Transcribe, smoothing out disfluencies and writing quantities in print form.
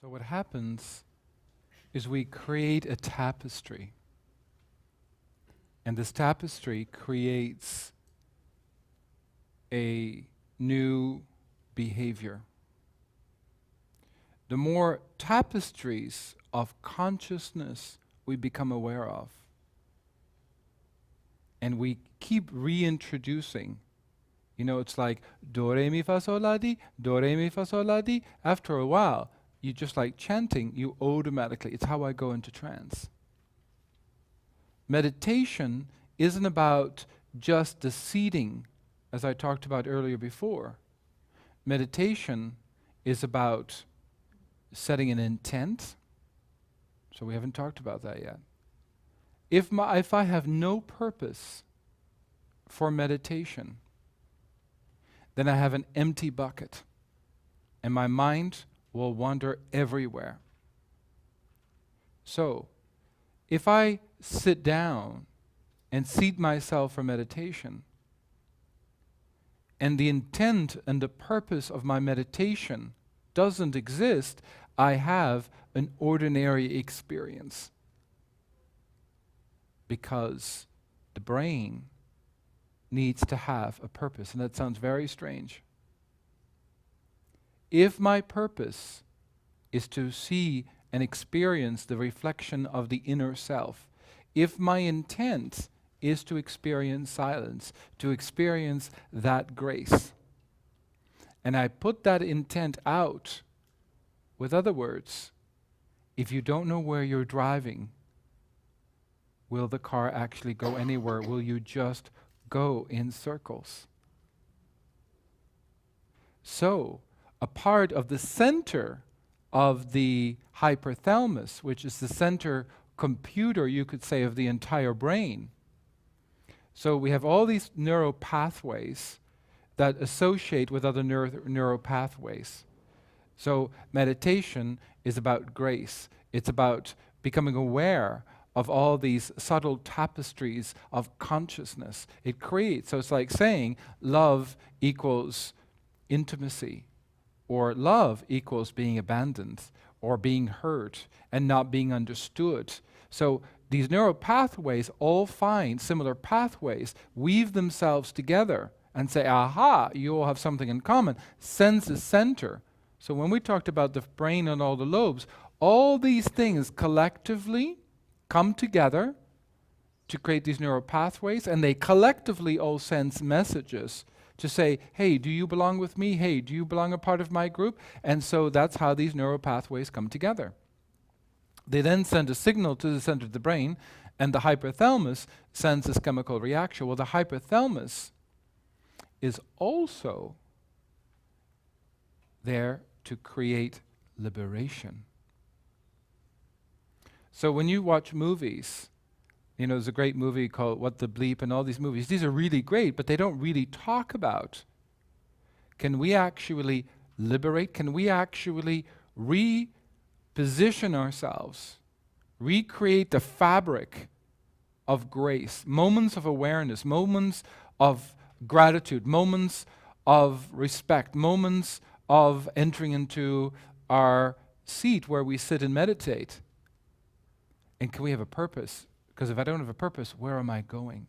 So what happens is we create a tapestry. And this tapestry creates a new behavior. The more tapestries of consciousness we become aware of, and we keep reintroducing, it's like do, re, mi, fa, sol, la, di, do, re, mi, fa, sol, la, di. After a while, you just like chanting, you automatically, it's how I go into trance. Meditation isn't about just the seating, as I talked about earlier before. Meditation is about setting an intent. So we haven't talked about that yet. If I have no purpose for meditation, then I have an empty bucket, and my mind will wander everywhere. So, if I sit down and seat myself for meditation, and the intent and the purpose of my meditation doesn't exist, I have an ordinary experience. Because the brain needs to have a purpose, and that sounds very strange. If my purpose is to see and experience the reflection of the inner self, if my intent is to experience silence, to experience that grace, and I put that intent out, with other words, if you don't know where you're driving, will the car actually go anywhere? Will you just go in circles? So, a part of the center of the hypothalamus, which is the center computer, you could say, of the entire brain. So we have all these neural pathways that associate with other neural pathways. So meditation is about grace. It's about becoming aware of all these subtle tapestries of consciousness. It creates, so it's like saying love equals intimacy, or love equals being abandoned, or being hurt and not being understood. So these neural pathways all find similar pathways, weave themselves together and say, aha, you all have something in common. Sense is center. So when we talked about the brain and all the lobes, all these things collectively come together to create these neural pathways, and they collectively all send messages to say, hey, do you belong with me? Hey, do you belong a part of my group? And so that's how these neural pathways come together. They then send a signal to the center of the brain, and the hypothalamus sends this chemical reaction. Well, the hypothalamus is also there to create liberation. So when you watch movies, there's a great movie called What the Bleep and all these movies. These are really great, but they don't really talk about, can we actually liberate? Can we actually reposition ourselves, recreate the fabric of grace, moments of awareness, moments of gratitude, moments of respect, moments of entering into our seat where we sit and meditate? And can we have a purpose? Because if I don't have a purpose, where am I going?